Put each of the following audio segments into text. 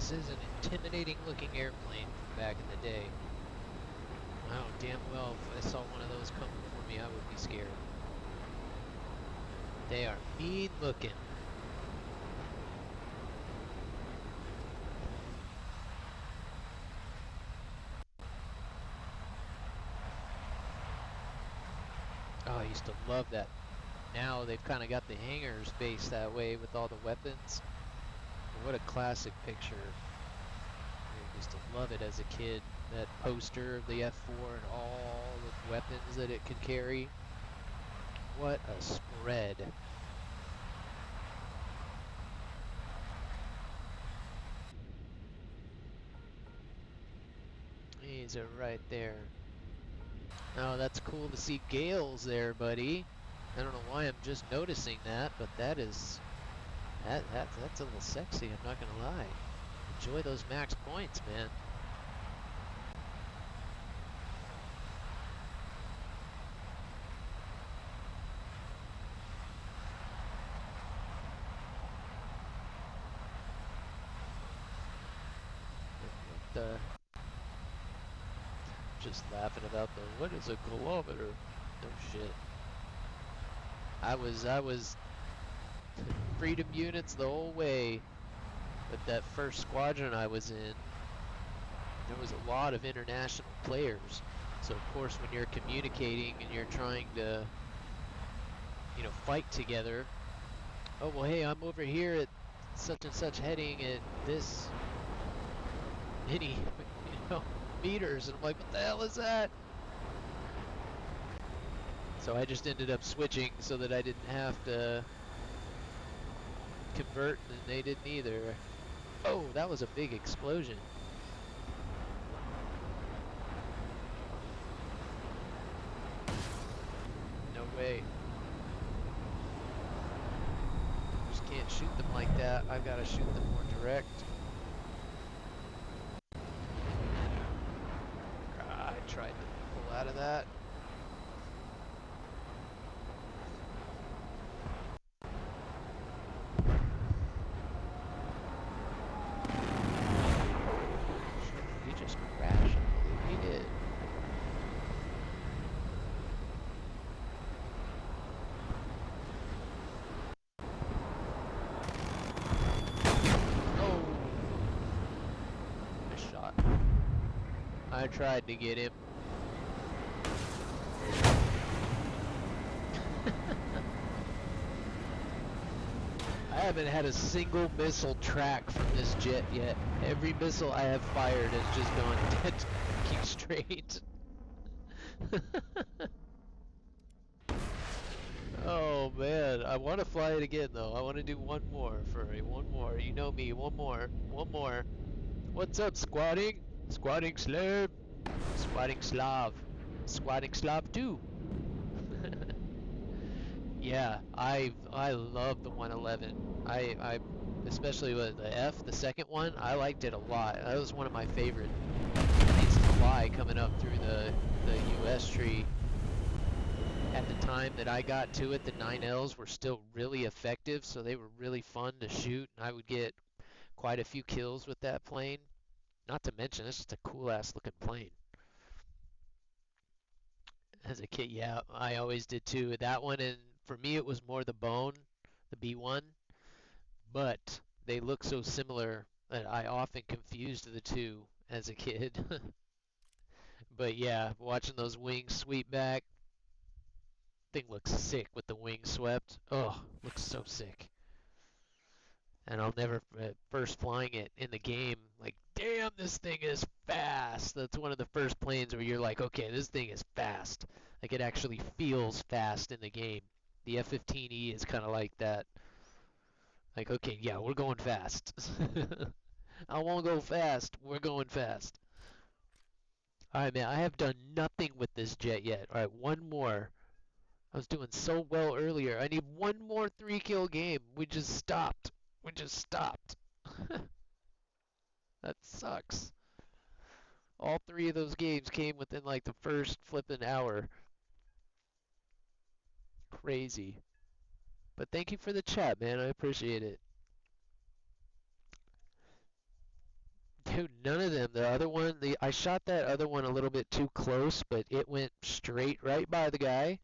This is an intimidating looking airplane from back in the day. I know damn well if I saw one of those coming for me, I would be scared. They are mean looking. Oh, I used to love that. Now they've kind of got the hangars based that way with all the weapons. But what a classic picture. I used to love it as a kid. That poster of the F4 and all the weapons that it could carry. What a spread. He's right there. Oh, that's cool to see Gales there, buddy. I don't know why I'm just noticing that, but that's a little sexy, I'm not gonna lie. Enjoy those max points, man. Just laughing about what is a kilometer? No shit. I was freedom units the whole way, but that first squadron I was in, there was a lot of international players. So of course when you're communicating and you're trying to, you know, fight together, oh well hey, I'm over here at such and such heading at this many, you know, meters, and I'm like, what the hell is that? So I just ended up switching so that I didn't have to convert, and they didn't either. Oh, that was a big explosion. No way. Just can't shoot them like that. I've got to shoot them more direct. I tried to pull out of that. He just crashed. He did. Oh! Nice shot. I tried to get him. I haven't had a single missile track from this jet yet. Every missile I have fired has just gone dead. Keep straight. Oh man, I want to fly it again though. I want to do one more, Furry. One more. You know me. One more. One more. What's up, squatting? Squatting Slav. Squatting Slav. Squatting Slav 2. Yeah, I love the 111. I especially with the F, the second one, I liked it a lot. That was one of my favorite planes to fly coming up through the US tree. At the time that I got to it, the 9Ls were still really effective, so they were really fun to shoot, and I would get quite a few kills with that plane. Not to mention, it's just a cool ass looking plane. As a kid, yeah, I always did too. That one, and for me, it was more the Bone, the B1, but they look so similar that I often confused the two as a kid. But yeah, watching those wings sweep back, thing looks sick with the wings swept. Oh, looks so sick. And I'll never, first flying it in the game, like, damn, this thing is fast. That's one of the first planes where you're like, okay, this thing is fast. Like, it actually feels fast in the game. The F-15E is kind of like that. Like, okay, yeah, we're going fast. I won't go fast. We're going fast. Alright, man, I have done nothing with this jet yet. Alright, one more. I was doing so well earlier. I need one more 3-kill game. We just stopped. We just stopped. That sucks. All 3 of those games came within like the first flipping hour. Crazy. But thank you for the chat, man. I appreciate it. Dude, none of them. The other one, I shot that other one a little bit too close, but it went straight right by the guy.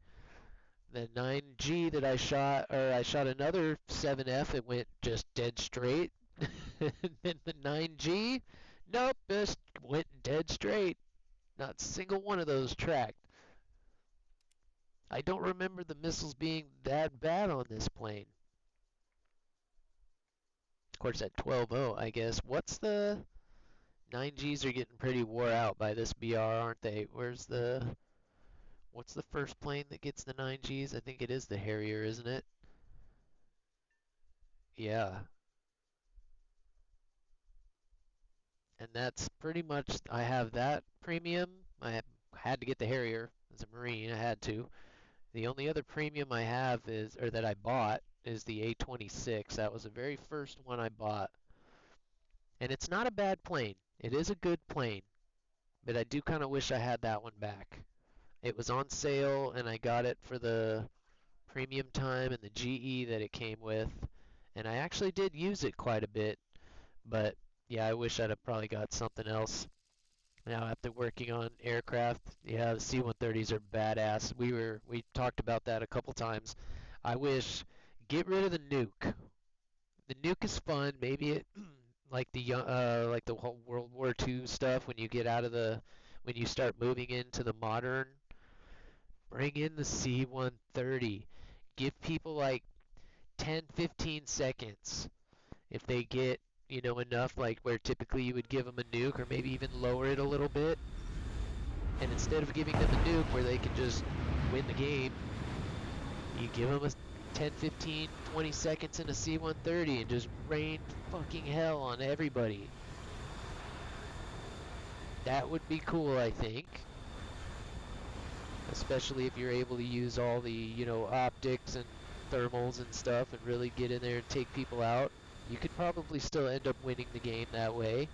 The 9G that I shot, or I shot another 7F, it went just dead straight. And then the 9G, nope, just went dead straight. Not a single one of those tracked. I don't remember the missiles being that bad on this plane. Of course, at 12.0, I guess. What's the 9Gs are getting pretty wore out by this BR, aren't they? What's the first plane that gets the 9Gs? I think it is the Harrier, isn't it? Yeah. And that's pretty much, I have that premium. I had to get the Harrier as a Marine, I had to. The only other premium I have is, or that I bought, is the A-26. That was the very first one I bought. And it's not a bad plane. It is a good plane. But I do kind of wish I had that one back. It was on sale and I got it for the premium time and the GE that it came with. And I actually did use it quite a bit. But yeah, I wish I'd have probably got something else. Now after working on aircraft, yeah, the C-130s are badass. We talked about that a couple times. I wish get rid of the nuke. The nuke is fun. Maybe it like the whole World War II stuff when you get out of when you start moving into the modern. Bring in the C-130. Give people like 10, 15 seconds if they get enough, like where typically you would give them a nuke or maybe even lower it a little bit. And instead of giving them a nuke where they can just win the game, you give them a 10, 15, 20 seconds in a C-130 and just rain fucking hell on everybody. That would be cool, I think. Especially if you're able to use all the, optics and thermals and stuff and really get in there and take people out. You could probably still end up winning the game that way.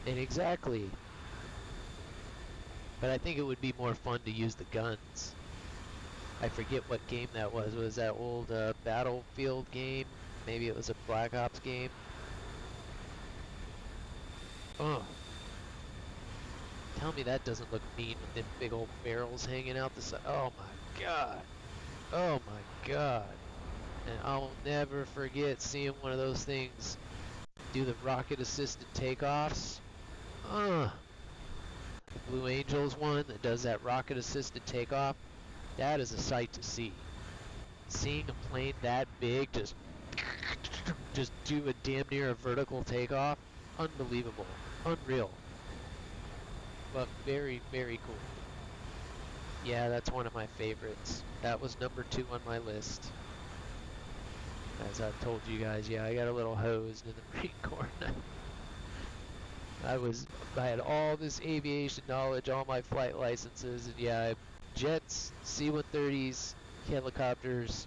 And exactly. But I think it would be more fun to use the guns. I forget what game that was. Was that old Battlefield game? Maybe it was a Black Ops game. Oh. Tell me that doesn't look mean with them big old barrels hanging out the side. Oh my god. Oh my god. And I'll never forget seeing one of those things do the rocket-assisted takeoffs. The Blue Angels one that does that rocket-assisted takeoff, that is a sight to see. Seeing a plane that big just do a damn near a vertical takeoff, unbelievable, unreal. But very, very cool. Yeah, that's one of my favorites. That was number 2 on my list. As I've told you guys, yeah, I got a little hosed in the Marine Corps. I had all this aviation knowledge, all my flight licenses, and yeah, jets, C-130s, helicopters,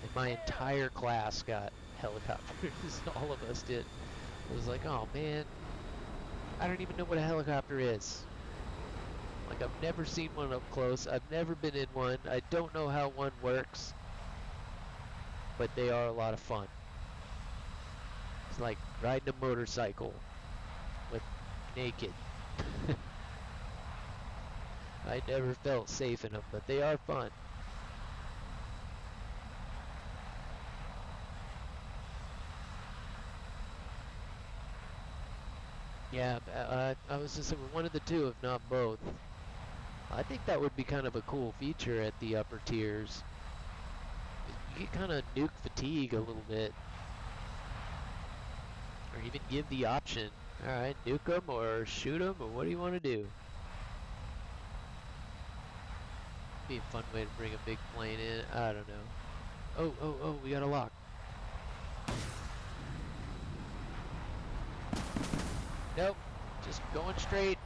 and my entire class got helicopters. All of us did. It was like, oh man, I don't even know what a helicopter is. Like, I've never seen one up close. I've never been in one. I don't know how one works. But they are a lot of fun. It's like riding a motorcycle, but naked. I never felt safe in them, but they are fun. Yeah, I was just saying one of the two, if not both. I think that would be kind of a cool feature at the upper tiers. You get kind of nuke fatigue a little bit. Or even give the option. Alright, nuke them or shoot them, or what do you want to do? Be a fun way to bring a big plane in. I don't know. Oh, we got a lock. Nope. Just going straight.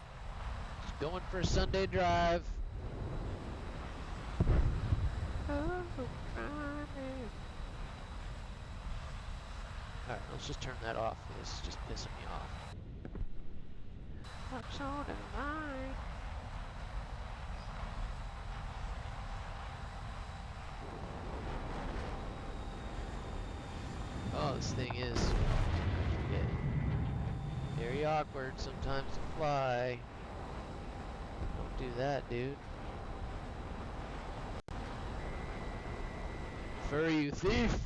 Just going for a Sunday drive. Alright, let's just turn that off. This is just pissing me off. What's on the line? Oh, this thing is... Yeah. Very awkward sometimes to fly. Don't do that, dude. Furry, you thief!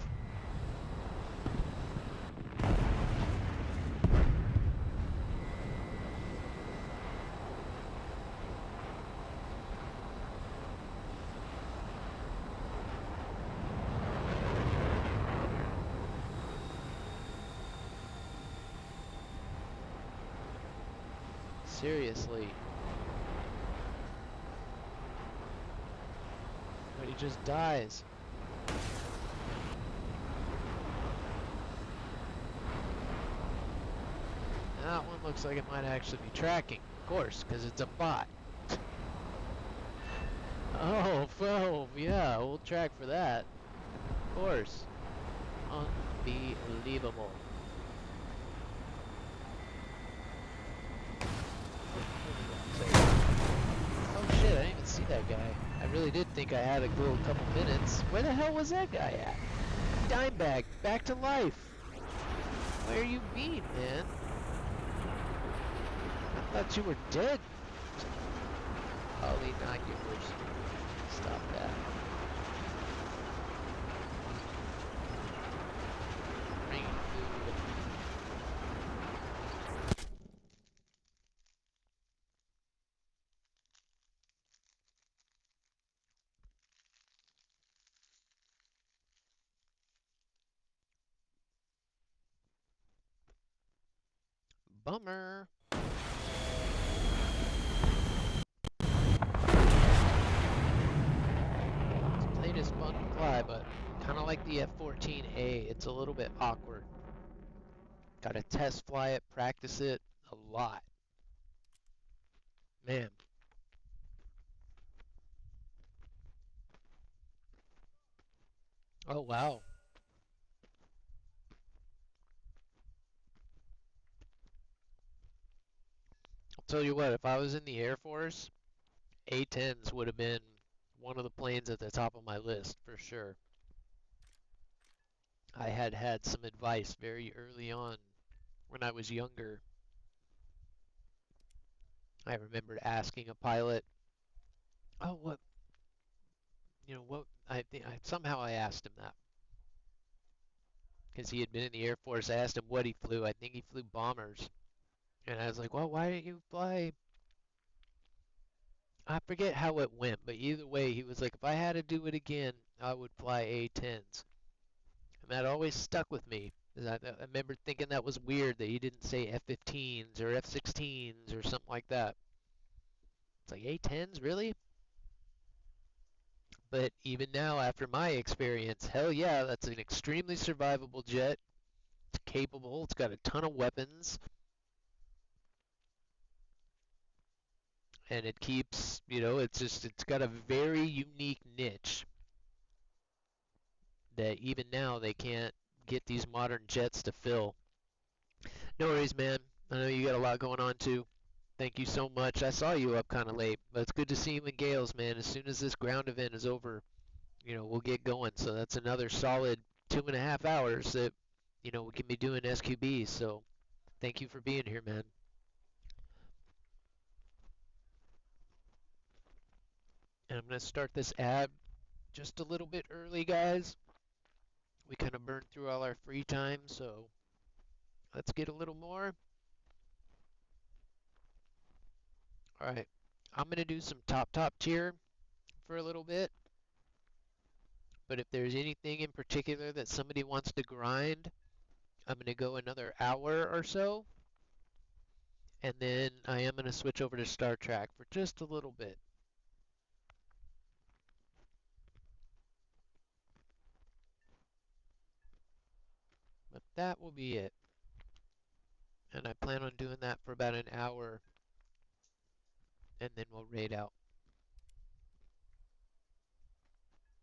Seriously. But he just dies. That one looks like it might actually be tracking. Of course, because it's a bot. Oh, well, yeah, we'll track for that. Of course. Unbelievable. Oh shit, I didn't even see that guy. I really did think I had a little couple minutes. Where the hell was that guy at? Dimebag, back to life. Where you been, man? I thought you were dead. Probably not yours. Stop that. Bring food. Bummer. This plane is fun to fly, but kind of like the F-14A, it's a little bit awkward. Gotta test fly it, practice it a lot. Man. Oh, wow. I'll tell you what, if I was in the Air Force, A-10s would have been one of the planes at the top of my list for sure. I had had some advice very early on when I was younger. I remembered asking a pilot, "Oh, what, what?" I somehow I asked him that because he had been in the Air Force. I asked him what he flew. I think he flew bombers, and I was like, "Well, why didn't you fly?" I forget how it went, but either way, he was like, "If I had to do it again, I would fly A-10s." And that always stuck with me. I remember thinking that was weird that he didn't say F-15s or F-16s or something like that. It's like A-10s, really? But even now, after my experience, hell yeah, that's an extremely survivable jet. It's capable, it's got a ton of weapons, and it keeps, it's got a very unique niche that even now they can't get these modern jets to fill. No worries, man. I know you got a lot going on too. Thank you so much. I saw you up kind of late, but it's good to see you in Gales, man. As soon as this ground event is over, we'll get going. So that's another solid 2.5 hours that, we can be doing SQB. So thank you for being here, man. And I'm going to start this ad just a little bit early, guys. We kind of burned through all our free time, so let's get a little more. All right. I'm going to do some top tier for a little bit. But if there's anything in particular that somebody wants to grind, I'm going to go another hour or so. And then I am going to switch over to Star Trek for just a little bit. But that will be it. And I plan on doing that for about an hour, and then we'll raid out.